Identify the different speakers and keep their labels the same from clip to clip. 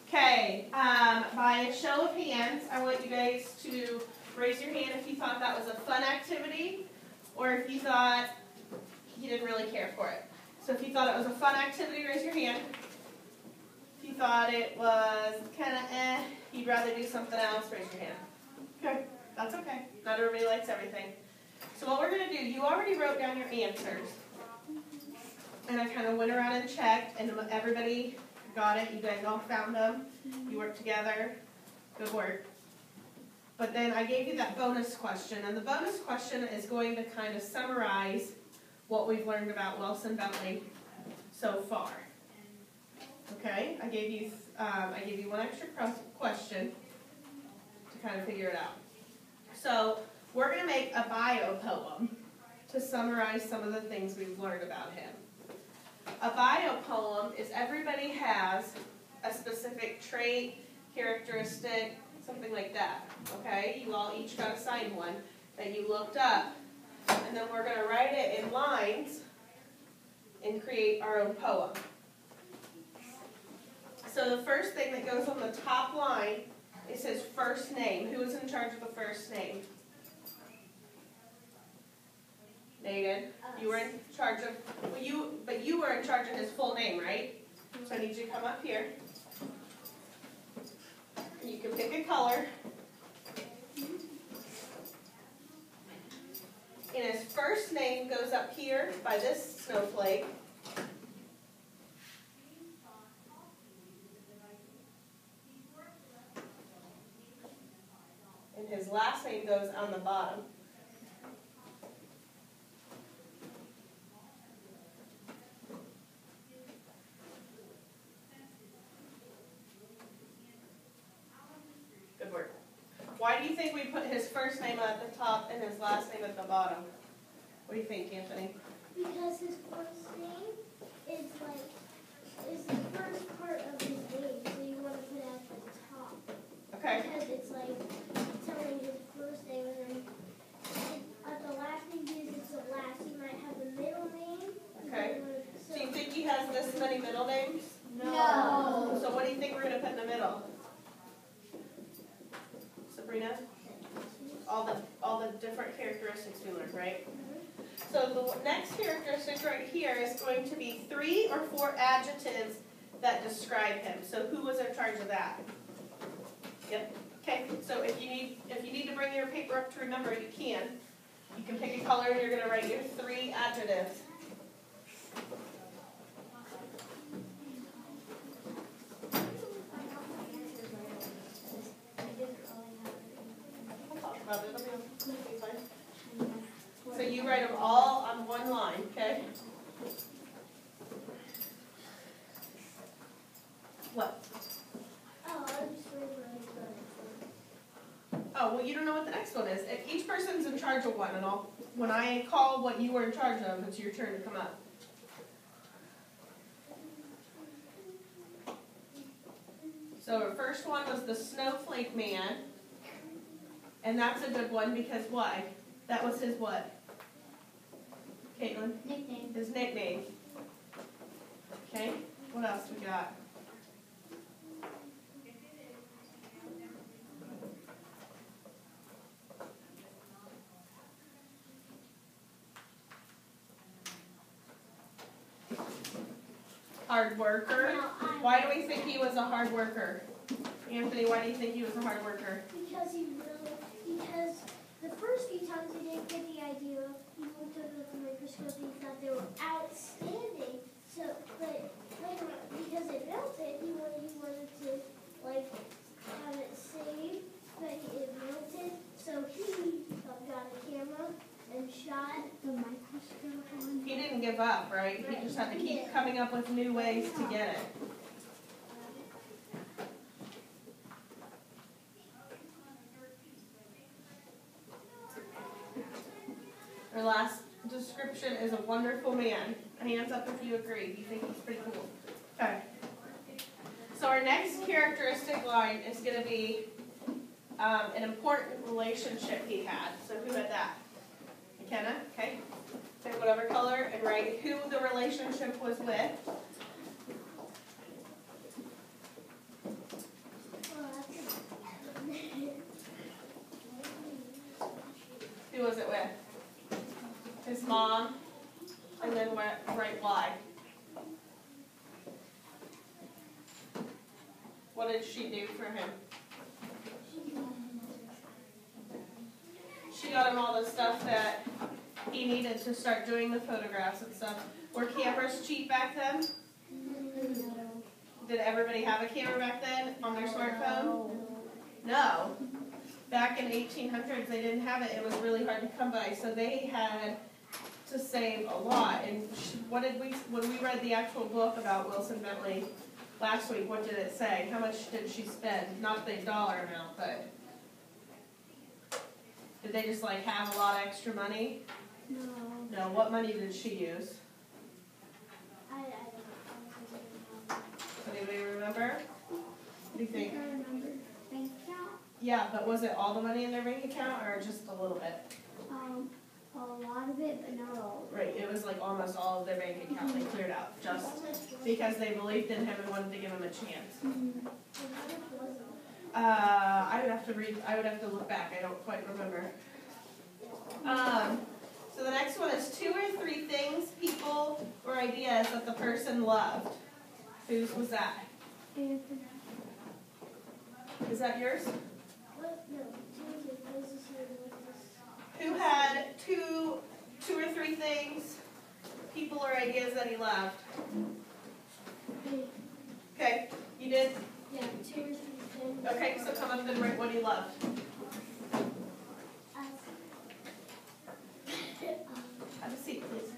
Speaker 1: Okay, by a show of hands, I want you guys to raise your hand if you thought that was a fun activity or if you thought you didn't really care for it. So if you thought it was a fun activity, raise your hand. If you thought it was kind of you'd rather do something else, raise your hand. Okay, that's okay. Not everybody likes everything. So what we're going to do, you already wrote down your answers. And I kind of went around and checked, and everybody got it. You guys all found them. You worked together. Good work. But then I gave you that bonus question, and the bonus question is going to kind of summarize what we've learned about Wilson-Bentley so far. Okay? I gave you one extra question to kind of figure it out. So we're going to make a bio poem to summarize some of the things we've learned about him. A bio poem is everybody has a specific trait, characteristic, something like that. Okay? You all each got assigned one that you looked up. And then we're going to write it in lines and create our own poem. So the first thing that goes on the top line, it says first name. Who was in charge of the first name? Nathan, you were in charge of, but you were in charge of his full name, right? So I need you to come up here. You can pick a color. And his first name goes up here by this snowflake. And his last name goes on the bottom. Good work. Why do you think we put his first name at the top and his last name at the bottom? What do you think, Anthony?
Speaker 2: Because his first name is the first part of his name, so you want to put it at the top.
Speaker 1: Okay.
Speaker 2: Because it's like telling his first name, and then at the last name, because it's the last, you might have the middle name.
Speaker 1: Okay. So you think he has this many middle names?
Speaker 2: No.
Speaker 1: So what do you think we're going to put in the middle? Sabrina? All the different characteristics we learned, right? So the next characteristic right here is going to be 3 or 4 adjectives that describe him. So who was in charge of that? Yep. Okay. So if you need to bring your paper up to remember, you can. You can pick a color and you're going to write your 3 adjectives. So you write them all on one line, okay? What?
Speaker 2: Oh, I'm just remembering.
Speaker 1: Oh, well, you don't know what the next one is. If each person's in charge of one, and when I call what you were in charge of, it's your turn to come up. So our first one was the Snowflake Man. And that's a good one because why? That was his what? Caitlin?
Speaker 2: Nickname.
Speaker 1: His nickname. Okay, what else we got? Hard worker. Why do we think he was a hard worker? Anthony, why do you think he was a hard worker?
Speaker 2: Because the first few times he didn't get the idea, he looked under the microscope and he thought they were outstanding. So, but later on, because it melted, he wanted to like have it saved, but it melted. So he got a camera and shot the microscope on.
Speaker 1: He didn't give up, right? He just had to keep coming up with new ways to get it. Our last description is a wonderful man. Hands up if you agree. You think he's pretty cool. Okay. So our next characteristic line is going to be an important relationship he had. So who had that? McKenna? Okay. Pick whatever color and write who the relationship was with. was it with? His mom, and then write why. What did she do for him? She got him all the stuff that he needed to start doing the photographs and stuff. Were cameras cheap back then? Did everybody have a camera back then on their smartphone? No. Back in 1800s, they didn't have it. It was really hard to come by, so they had to save a lot. And when we read the actual book about Wilson Bentley last week, what did it say? How much did she spend? Not the dollar amount, but did they just like have a lot of extra money?
Speaker 2: No.
Speaker 1: No. What money did she use?
Speaker 2: I don't know.
Speaker 1: Anybody remember? What do you think?
Speaker 2: I remember bank account.
Speaker 1: Yeah, but was it all the money in their bank account or just a little bit?
Speaker 2: A lot of it, but not all of it.
Speaker 1: Right, it was like almost all of their bank account they cleared out just because they believed in him and wanted to give him a chance. I would have to look back. I don't quite remember. So the next one is 2 or 3 things, people, or ideas that the person loved. Whose was that? Is that yours?
Speaker 2: What? No.
Speaker 1: Who had two or 3 things, people, or ideas that he loved? Okay, you did?
Speaker 2: Yeah, 2 or 3 things.
Speaker 1: Okay, so come up and write what he loved. Have a seat, please.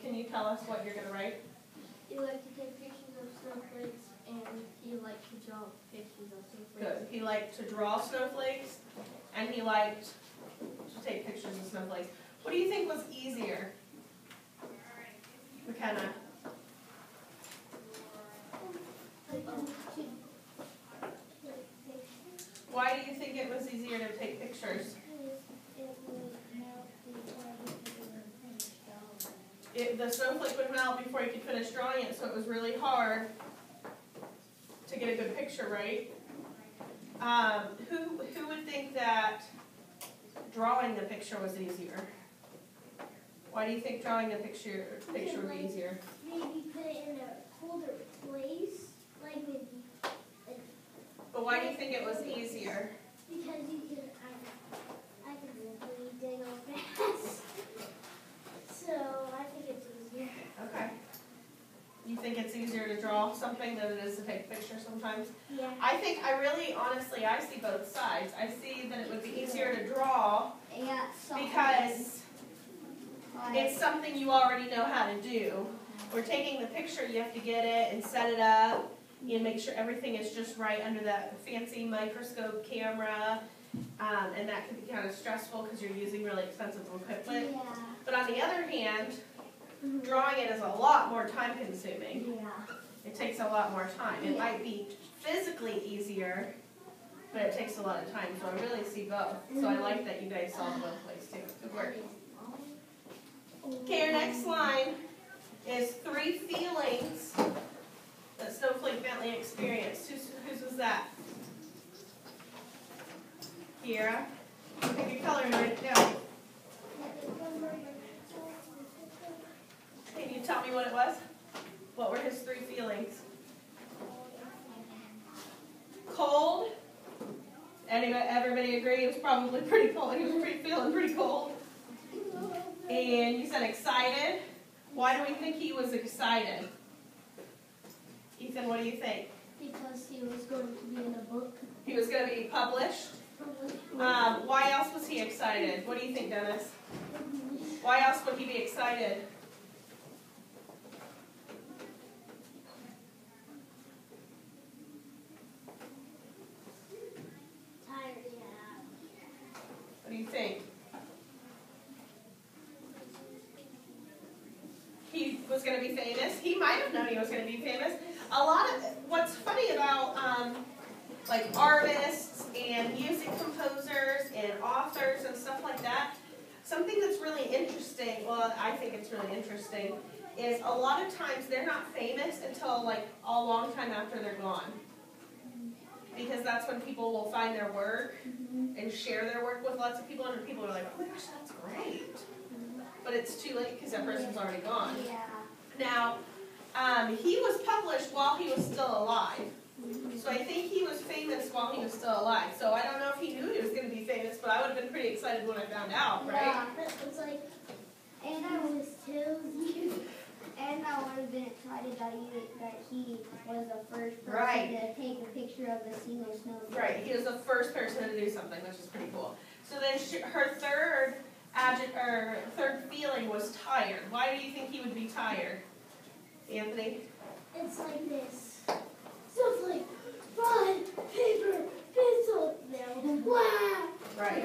Speaker 1: Can you tell us what you're going to write?
Speaker 2: He liked to take pictures of snowflakes, and he liked to draw pictures of snowflakes.
Speaker 1: Good. He liked to draw snowflakes, and he liked to take pictures of snowflakes. What do you think was easier, McKenna? Why do you think it was easier to take pictures? The snowflake would melt before you could finish drawing it, so it was really hard to get a good picture, right? Who would think that drawing the picture was easier? Why do you think drawing the picture would be easier?
Speaker 2: Maybe put it in a colder place, like maybe.
Speaker 1: But why do you think it was easier?
Speaker 2: Because you can, I can really dig on fast. So I think it's easier.
Speaker 1: Okay. You think it's easier to draw something than it is to take a picture sometimes?
Speaker 2: Yeah.
Speaker 1: Honestly, I see both sides. I see that it would be easier to draw
Speaker 2: Yeah.
Speaker 1: because it's something you already know how to do. We're taking the picture, you have to get it and set it up and make sure everything is just right under that fancy microscope camera. And that can be kind of stressful because you're using really expensive equipment.
Speaker 2: Yeah.
Speaker 1: But on the other hand, drawing it is a lot more time consuming.
Speaker 2: Yeah.
Speaker 1: It takes a lot more time. It might be physically easier, but it takes a lot of time. So I really see both. So I like that you guys saw both ways too. Good work. Okay, our next line is 3 feelings that Snowflake Bentley experienced. Whose was that? Kiera? Pick your color and write it down. Can you tell me what it was? What were his 3 feelings? Cold. Everybody agree? It was probably pretty cold. He was feeling pretty cold. And you said excited. Why do we think he was excited? Ethan, what do you think?
Speaker 2: Because he was going to be in a book.
Speaker 1: He was going to be published. Why else was he excited? What do you think, Dennis? Why else would he be excited?
Speaker 2: Tired, yeah.
Speaker 1: What do you think? He was going to be famous. He might have known he was going to be famous. What's funny about like artists and music composers and authors and stuff like that, something that's really interesting, well, I think it's really interesting, is a lot of times they're not famous until like a long time after they're gone. Because that's when people will find their work and share their work with lots of people, and people are like, oh my gosh, that's great. But it's too late because that person's already gone.
Speaker 2: Yeah.
Speaker 1: Now, he was published while he was still alive. So I think he was famous while he was still alive. So I don't know if he knew he was going to be famous, but I would have been pretty excited when I found out, right?
Speaker 2: Yeah, it's like, and I was too. And I would have been excited that he was the first person to take a picture of a single snowflake.
Speaker 1: Right, he was the first person to do something, which is pretty cool. So then her third feeling was tired. Why do you think he would be tired, Anthony?
Speaker 2: It's like this. So it's like, rock, paper, pencil, no, wow.
Speaker 1: Right,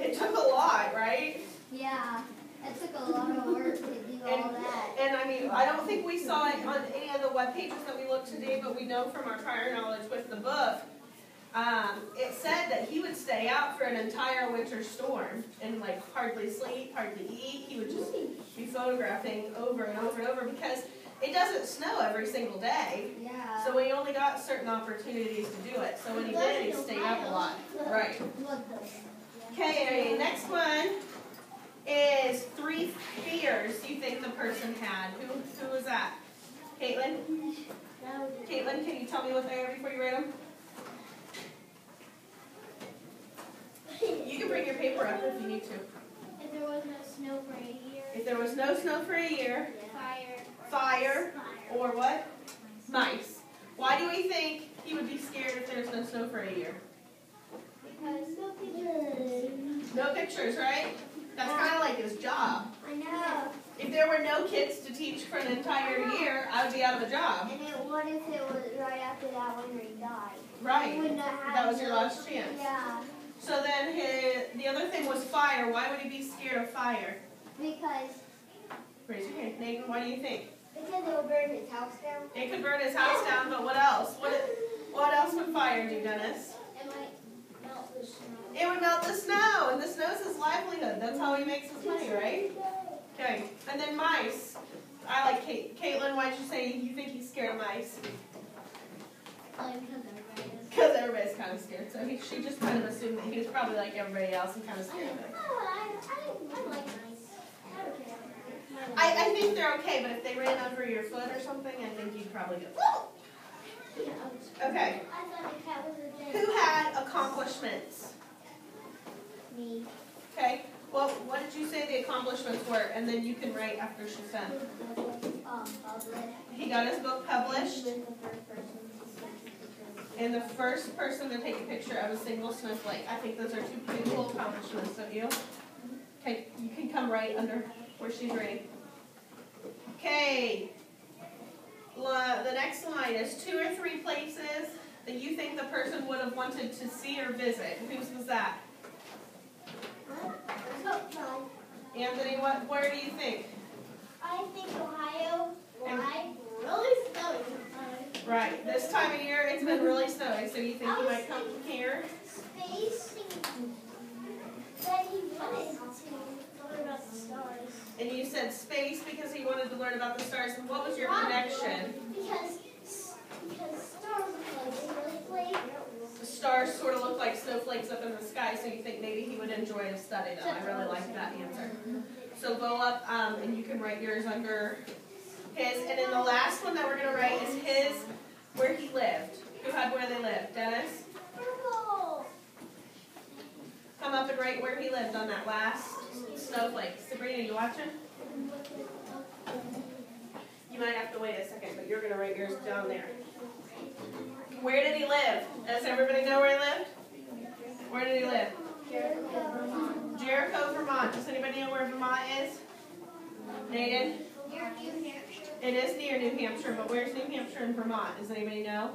Speaker 1: it took a lot, right?
Speaker 2: Yeah. It took a lot of work to do all that.
Speaker 1: And I mean, I don't think we saw it on any of the web pages that we looked today, but we know from our prior knowledge with the book, it said that he would stay out for an entire winter storm and like hardly sleep, hardly eat. He would just be photographing over and over and over because it doesn't snow every single day.
Speaker 2: Yeah.
Speaker 1: So he only got certain opportunities to do it. So when he did, he stayed up a lot. Right. Okay, next one is 3 fears you think the person had. Who was that? Caitlin? Caitlin, can you tell me what they are before you write them? You can bring your paper up if you need to.
Speaker 2: If there was no snow for a year.
Speaker 1: If there was no snow for a year. Fire. Or what? Mice. Why do we think he would be scared if there's no snow for a year?
Speaker 2: Because no pictures.
Speaker 1: No pictures, right? That's kind of like his job.
Speaker 2: I know.
Speaker 1: If there were no kids to teach for an entire year, I would be out of a job.
Speaker 2: And then what if it was right after that when he died?
Speaker 1: Right. That was your last chance.
Speaker 2: Yeah.
Speaker 1: So then the other thing was fire. Why would he be scared of fire?
Speaker 2: Because.
Speaker 1: Raise your hand. Nathan, why do you think?
Speaker 2: Because it will burn his house down.
Speaker 1: It could burn his house down, but what else? What else would fire do, Dennis?
Speaker 2: It might melt the snow.
Speaker 1: It would melt the snow, and the snow's his livelihood. That's how he makes his money, right? Okay. And then mice. I like Caitlin, why'd you say you think he's scared of mice? Because everybody's kind of scared. So she just kind of assumed that he was probably like everybody else and kind of scared of it.
Speaker 2: I like mice.
Speaker 1: I think they're okay, but if they ran over your foot or something, I think you'd probably go, okay.
Speaker 2: I thought the cat was a dead.
Speaker 1: Who had accomplishments?
Speaker 2: Me.
Speaker 1: Okay. Well, what did you say the accomplishments were? And then you can write after she's done. He got his book published. And the first person to take a picture of a single snowflake. I think those are 2 beautiful accomplishments, don't you? Okay, you can come right under where she's writing. Okay. The next line is 2 or 3 places that you think the person would have wanted to see or visit. Whose was that? Anthony, where do you think?
Speaker 2: I think Ohio. Why? Really snowy.
Speaker 1: Right. This time of year, it's been really snowy, so you think he might come here?
Speaker 2: Space. That he wanted to learn about the stars.
Speaker 1: And you said space because he wanted to learn about the stars. And what was your connection?
Speaker 2: Because stars look like snowflakes.
Speaker 1: The stars sort of look like snowflakes up in the sky, so you think maybe he would enjoy to study them. I really like that answer. So go up and you can write yours under his. And then the last one that we're going to write is his, where he lived. Who had where they lived? Dennis?
Speaker 2: Purple.
Speaker 1: Come up and write where he lived on that last snowflake. Sabrina, you watching? You might have to wait a second, but you're going to write yours down there. Where did he live? Does everybody know where he lived? Where did he live?
Speaker 2: Jericho, Vermont.
Speaker 1: Jericho, Vermont. Does anybody know where Vermont is? Nathan?
Speaker 2: Near New Hampshire.
Speaker 1: It is near New Hampshire, but where's New Hampshire and Vermont? Does anybody know?